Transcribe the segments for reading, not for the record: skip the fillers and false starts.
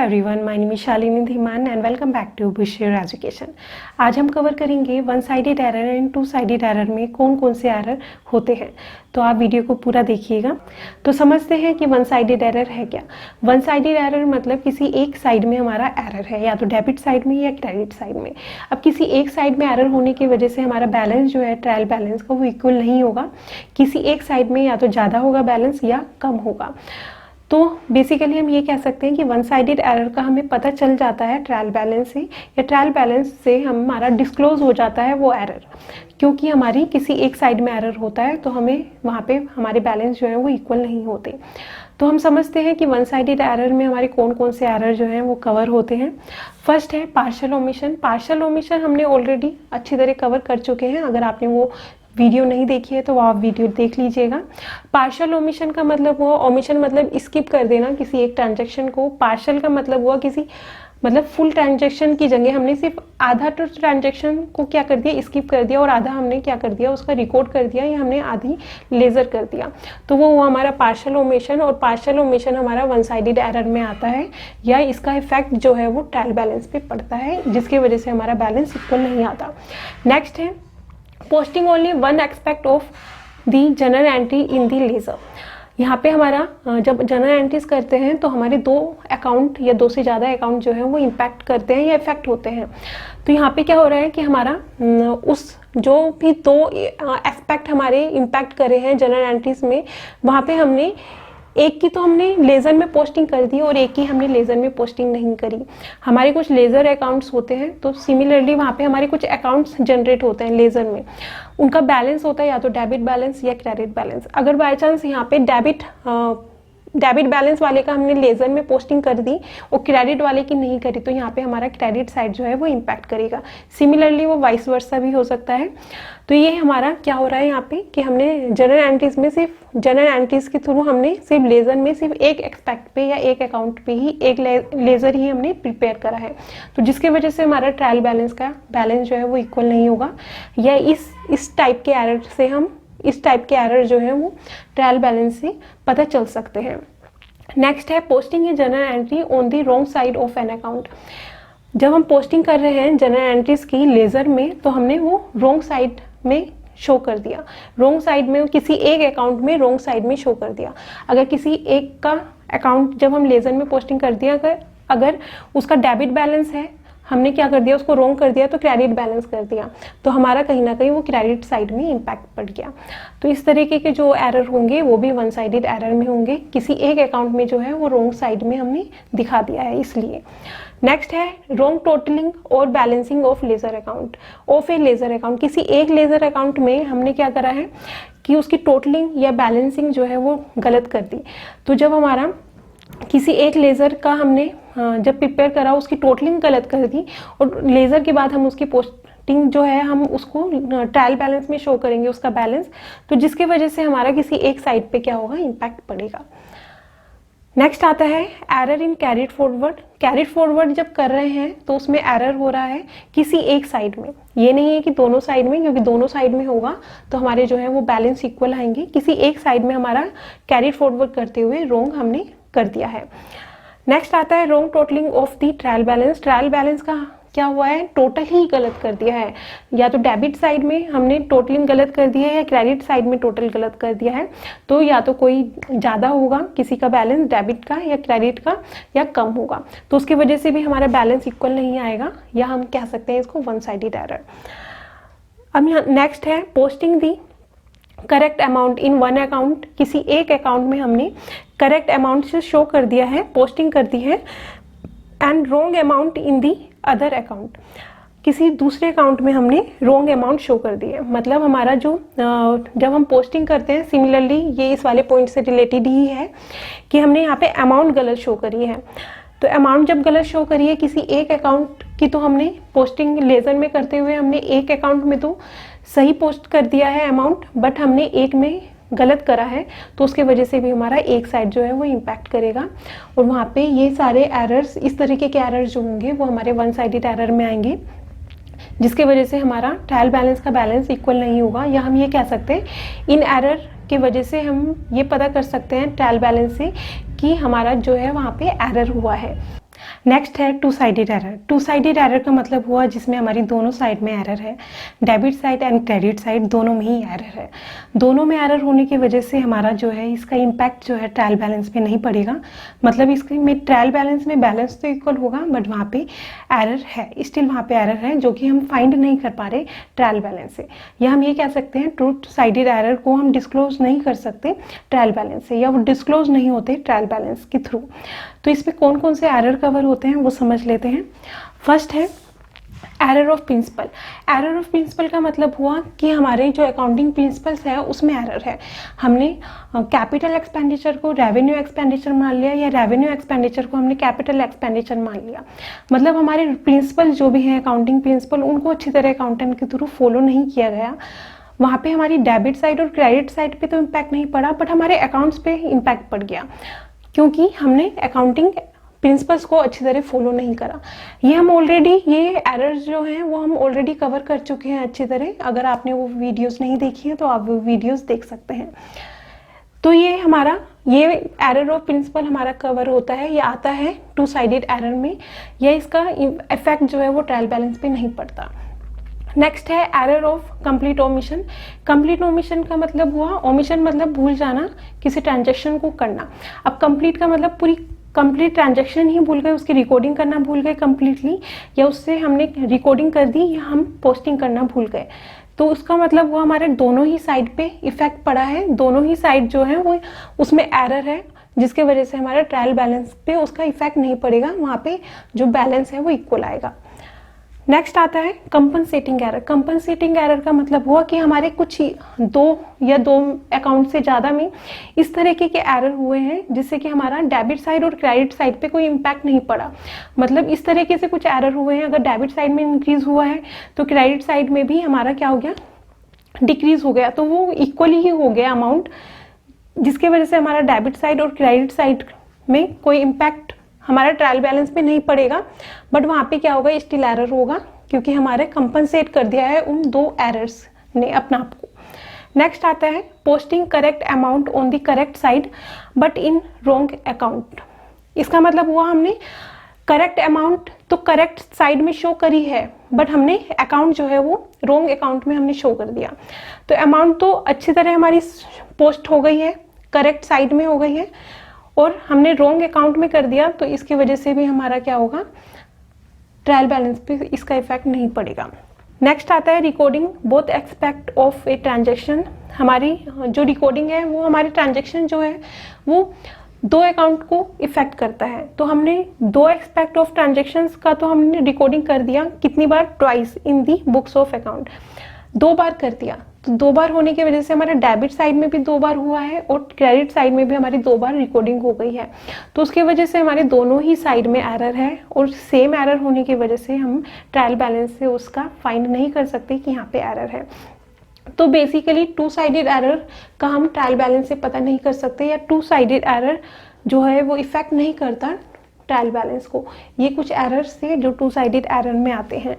Everyone, my name is Shalini Dhiman and welcome back to Bushier education. आज हम cover करेंगे one sided error and two sided error में कौन कौन से एरर होते हैं। तो आप वीडियो को पूरा देखिएगा। तो समझते हैं कि वन साइडेड एरर है क्या। वन साइडेड एरर मतलब किसी एक साइड में हमारा एरर है, या तो डेबिट साइड में या क्रेडिट साइड में। अब किसी एक साइड में एरर होने की वजह से हमारा बैलेंस जो है ट्रायल बैलेंस का वो इक्वल नहीं होगा। किसी एक साइड में या तो ज़्यादा होगा बैलेंस या कम होगा। तो बेसिकली हम ये कह सकते हैं कि वन साइडेड एरर का हमें पता चल जाता है ट्रायल बैलेंस से, या ट्रायल बैलेंस से हमारा डिस्क्लोज हो जाता है वो एरर। क्योंकि हमारी किसी एक साइड में एरर होता है तो हमें वहाँ पे हमारे बैलेंस जो है वो इक्वल नहीं होते। तो हम समझते हैं कि वन साइडेड एरर में हमारे कौन कौन से एरर जो हैं वो कवर होते हैं। फर्स्ट है पार्शियल ओमिशन। पार्शियल ओमिशन हमने ऑलरेडी अच्छी तरह कवर कर चुके हैं। अगर आपने वो वीडियो नहीं देखी है तो आप वीडियो देख लीजिएगा। पार्शियल ओमिशन का मतलब हुआ, ओमिशन मतलब स्किप कर देना किसी एक ट्रांजैक्शन को। पार्शियल का मतलब हुआ किसी मतलब फुल ट्रांजैक्शन की जगह हमने सिर्फ आधा तो ट्रांजैक्शन को क्या कर दिया, स्किप कर दिया, और आधा हमने क्या कर दिया, उसका रिकॉर्ड कर दिया, या हमने आधी लेजर कर दिया। तो वो हुआ हमारा पार्शियल ओमिशन। और पार्शियल ओमिशन हमारा वन साइडेड एरर में आता है, या इसका इफेक्ट जो है वो ट्रायल बैलेंस पे पड़ता है, जिसकी वजह से हमारा बैलेंस इक्वल नहीं आता। नेक्स्ट है posting only one aspect of the general entry in the ledger. यहाँ पे हमारा जब जनरल एंट्रीज करते हैं तो हमारे दो अकाउंट या दो से ज़्यादा अकाउंट जो है वो इम्पैक्ट करते हैं या इफेक्ट होते हैं। तो यहाँ पे क्या हो रहा है कि हमारा उस जो भी दो एस्पेक्ट हमारे इम्पैक्ट करे हैं जनरल एंट्रीज में, वहाँ पे हमने एक की तो हमने लेज़र में पोस्टिंग कर दी और एक की हमने लेज़र में पोस्टिंग नहीं करी। हमारे कुछ लेज़र अकाउंट्स होते हैं, तो सिमिलरली वहाँ पे हमारे कुछ अकाउंट्स जनरेट होते हैं लेज़र में। उनका बैलेंस होता है या तो डेबिट बैलेंस या क्रेडिट बैलेंस। अगर बाय चांस यहाँ पे डेबिट बैलेंस वाले का हमने लेज़र में पोस्टिंग कर दी और क्रेडिट वाले की नहीं करी, तो यहाँ पे हमारा क्रेडिट साइड जो है वो इम्पैक्ट करेगा। सिमिलरली वो वाइस वर्सा भी हो सकता है। तो ये हमारा क्या हो रहा है यहाँ पे कि हमने जनरल एंट्रीज में सिर्फ जनरल एंट्रीज के थ्रू हमने सिर्फ लेज़र में सिर्फ एक एक्सपेक्ट पे या एक अकाउंट पे ही एक लेज़र ही हमने प्रिपेयर करा है। तो जिसकी वजह से हमारा ट्रायल बैलेंस का बैलेंस जो है वो इक्वल नहीं होगा, या इस टाइप के एरर से हम इस टाइप के एरर जो है वो ट्रायल बैलेंस से पता चल सकते हैं। नेक्स्ट है posting a general entry on the wrong side of an account. जब हम पोस्टिंग कर रहे हैं जनरल एंट्रीज की लेज़र में, तो हमने वो रॉन्ग साइड में शो कर दिया। रॉन्ग साइड में किसी एक अकाउंट में रॉन्ग साइड में शो कर दिया। अगर किसी एक का अकाउंट जब हम लेज़र में पोस्टिंग कर दिया, अगर उसका डेबिट बैलेंस है, हमने क्या कर दिया, उसको रॉन्ग कर दिया तो क्रेडिट बैलेंस कर दिया, तो हमारा कहीं ना कहीं वो क्रेडिट साइड में इम्पैक्ट पड़ गया। तो इस तरीके के जो एरर होंगे वो भी वन साइडेड एरर में होंगे। किसी एक अकाउंट में जो है वो रॉन्ग साइड में हमने दिखा दिया है इसलिए। नेक्स्ट है रॉन्ग टोटलिंग और balancing of laser account of A laser account. किसी एक लेज़र अकाउंट में हमने क्या करा है कि उसकी टोटलिंग या बैलेंसिंग जो है वो गलत कर दी। तो जब हमारा किसी एक लेज़र का हमने जब प्रिपेयर करा, उसकी टोटलिंग गलत कर दी, और लेज़र के बाद हम उसकी पोस्टिंग जो है हम उसको ट्रायल बैलेंस में शो करेंगे उसका बैलेंस, तो जिसकी वजह से हमारा किसी एक साइड पे क्या होगा, इम्पैक्ट पड़ेगा। नेक्स्ट आता है error in carried forward. Carried forward जब कर रहे हैं तो उसमें एरर हो रहा है किसी एक साइड में, ये नहीं है कि दोनों साइड में, क्योंकि दोनों साइड में होगा तो हमारे जो है वो बैलेंस इक्वल आएंगे। किसी एक साइड में हमारा कैरिड फॉरवर्ड करते हुए रॉन्ग हमने कर दिया है। नेक्स्ट आता है wrong totalling of the trial balance. Trial balance का क्या हुआ है, टोटल ही गलत कर दिया है। या तो डेबिट साइड में हमने टोटलिंग गलत कर दिया है, या क्रेडिट साइड में टोटल गलत कर दिया है। तो या तो कोई ज़्यादा होगा किसी का बैलेंस डेबिट का या क्रेडिट का, या कम होगा, तो उसकी वजह से भी हमारा बैलेंस इक्वल नहीं आएगा, या हम कह सकते हैं इसको वन साइडेड एरर। अब यहाँ नेक्स्ट है posting the correct amount in one account. किसी एक अकाउंट में हमने करेक्ट अमाउंट से शो कर दिया है, पोस्टिंग कर दी है, and wrong amount in the other account. किसी दूसरे अकाउंट में हमने रॉन्ग अमाउंट शो कर दी है। मतलब हमारा जो जब हम पोस्टिंग करते हैं, सिमिलरली ये इस वाले पॉइंट से रिलेटेड ही है कि हमने यहाँ पे अमाउंट गलत शो करी है। तो अमाउंट जब गलत शो करी है किसी एक अकाउंट की, तो हमने पोस्टिंग लेज़र में करते हुए हमने एक अकाउंट में तो सही पोस्ट कर दिया है अमाउंट, बट हमने एक में गलत करा है, तो उसके वजह से भी हमारा एक साइड जो है वो इम्पैक्ट करेगा। और वहाँ पे ये सारे एरर्स, इस तरीके के एरर्स जो होंगे वो हमारे वन साइडेड एरर में आएंगे, जिसके वजह से हमारा ट्रायल बैलेंस का बैलेंस इक्वल नहीं होगा। या हम ये कह सकते हैं इन एरर की वजह से हम ये पता कर सकते हैं ट्रायल बैलेंस से कि हमारा जो है वहाँ पे एरर हुआ है। नेक्स्ट है to sided error. To sided error का मतलब हुआ जिसमें हमारी दोनों साइड में एरर है, debit side and credit side दोनों में ही एरर है। दोनों में एरर होने की वजह से हमारा जो है इसका इम्पैक्ट जो है ट्रायल बैलेंस पे नहीं पड़ेगा। मतलब इसके में ट्रायल बैलेंस में बैलेंस तो इक्वल होगा, बट वहाँ पे एरर है, स्टिल वहाँ पे एरर है जो कि हम फाइंड नहीं कर पा रहे ट्रायल बैलेंस से, या हम ये कह सकते हैं टू साइडेड एरर को हम डिस्क्लोज नहीं कर सकते ट्रायल बैलेंस से, या वो डिस्क्लोज नहीं होते ट्रायल बैलेंस के थ्रू। तो इसमें कौन कौन से एरर कवर होते हैं वो समझ लेते हैं। फर्स्ट है error of principle. Error of principle का मतलब हुआ कि हमारे जो अकाउंटिंग प्रिंसिपल्स है उसमें एरर है। हमने कैपिटल एक्सपेंडिचर को रेवेन्यू एक्सपेंडिचर मान लिया, या रेवेन्यू एक्सपेंडिचर को हमने कैपिटल एक्सपेंडिचर मान लिया। मतलब हमारे प्रिंसिपल जो भी हैं अकाउंटिंग प्रिंसिपल, उनको अच्छी तरह अकाउंटेंट के थ्रू फॉलो नहीं किया गया। वहाँ पे हमारी डेबिट साइड और क्रेडिट साइड पे तो इम्पैक्ट नहीं पड़ा, बट हमारे अकाउंट्स पे इम्पैक्ट पड़ गया, क्योंकि हमने अकाउंटिंग प्रिंसिपल्स को अच्छी तरह फॉलो नहीं करा। ये हम ऑलरेडी ये एरर्स जो हैं वो हम ऑलरेडी कवर कर चुके हैं अच्छी तरह। अगर आपने वो वीडियोस नहीं देखी हैं तो आप वो वीडियोस देख सकते हैं। तो ये हमारा ये एरर ऑफ प्रिंसिपल हमारा कवर होता है, ये आता है टू साइडेड एरर में, या इसका इफेक्ट जो है वो ट्रायल बैलेंस पे नहीं पड़ता। नेक्स्ट है error of complete omission. Complete omission का मतलब हुआ, ओमिशन मतलब भूल जाना, किसी ट्रांजेक्शन को करना। अब कंप्लीट का मतलब पूरी कंप्लीट ट्रांजेक्शन ही भूल गए, उसकी रिकॉर्डिंग करना भूल गए कंप्लीटली, या उससे हमने रिकॉर्डिंग कर दी या हम पोस्टिंग करना भूल गए। तो उसका मतलब वो हमारे दोनों ही साइड पे इफेक्ट पड़ा है, दोनों ही साइड जो है वो उसमें एरर है, जिसके वजह से हमारे ट्रायल बैलेंस पे उसका इफेक्ट नहीं पड़ेगा, वहाँ पे जो बैलेंस है वो इक्वल आएगा। नेक्स्ट आता है कंपनसेटिंग एरर। कंपनसेटिंग एरर का मतलब हुआ कि हमारे कुछ दो अकाउंट से ज़्यादा में इस तरीके के एरर हुए हैं जिससे कि हमारा डेबिट साइड और क्रेडिट साइड पे कोई इम्पैक्ट नहीं पड़ा। मतलब इस तरीके से कुछ एरर हुए हैं, अगर डेबिट साइड में इंक्रीज हुआ है तो क्रेडिट साइड में भी हमारा क्या हो गया, डिक्रीज हो गया। तो वो इक्वली ही हो गया अमाउंट, जिसके वजह से हमारा डेबिट साइड और क्रेडिट साइड में कोई इम्पैक्ट हमारा ट्रायल बैलेंस पे नहीं पड़ेगा, बट वहाँ पे क्या होगा, स्टिल एरर होगा, क्योंकि हमारे कंपनसेट कर दिया है उन दो एरर्स ने अपना आप को। नेक्स्ट आता है posting correct amount on the correct side but in wrong account. इसका मतलब हुआ हमने करेक्ट अमाउंट तो करेक्ट साइड में शो करी है, बट हमने अकाउंट जो है वो रॉन्ग अकाउंट में हमने शो कर दिया। तो अमाउंट तो अच्छी तरह हमारी पोस्ट हो गई है, करेक्ट साइड में हो गई है, और हमने रॉन्ग अकाउंट में कर दिया, तो इसकी वजह से भी हमारा क्या होगा, ट्रायल बैलेंस पे इसका इफेक्ट नहीं पड़ेगा। नेक्स्ट आता है recording both expect of a transaction. हमारी जो रिकॉर्डिंग है वो हमारी ट्रांजेक्शन जो है वो दो अकाउंट को इफेक्ट करता है। तो हमने दो एक्सपेक्ट ऑफ ट्रांजेक्शन्स का तो हमने रिकॉर्डिंग कर दिया, कितनी बार, twice in the books of account, दो बार कर दिया। तो दो बार होने की वजह से हमारे डेबिट साइड में भी दो बार हुआ है और क्रेडिट साइड में भी हमारी दो बार रिकॉर्डिंग हो गई है। तो उसकी वजह से हमारे दोनों ही साइड में एरर है, और सेम एरर होने की वजह से हम ट्रायल बैलेंस से उसका फाइंड नहीं कर सकते कि यहाँ पे एरर है। तो बेसिकली टू साइडेड एरर का हम ट्रायल बैलेंस से पता नहीं कर सकते, या टू साइडेड एरर जो है वो इफेक्ट नहीं करता ट्रायल बैलेंस को। ये कुछ एरर्स थे जो टू साइडेड एरर में आते हैं।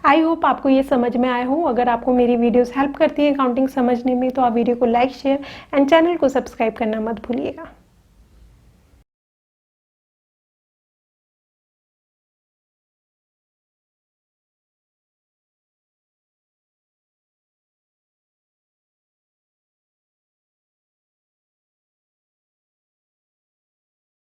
आई होप आपको ये समझ में आया हो। अगर आपको मेरी वीडियोस हेल्प करती हैं अकाउंटिंग समझने में तो आप वीडियो को लाइक, शेयर एंड चैनल को सब्सक्राइब करना मत भूलिएगा।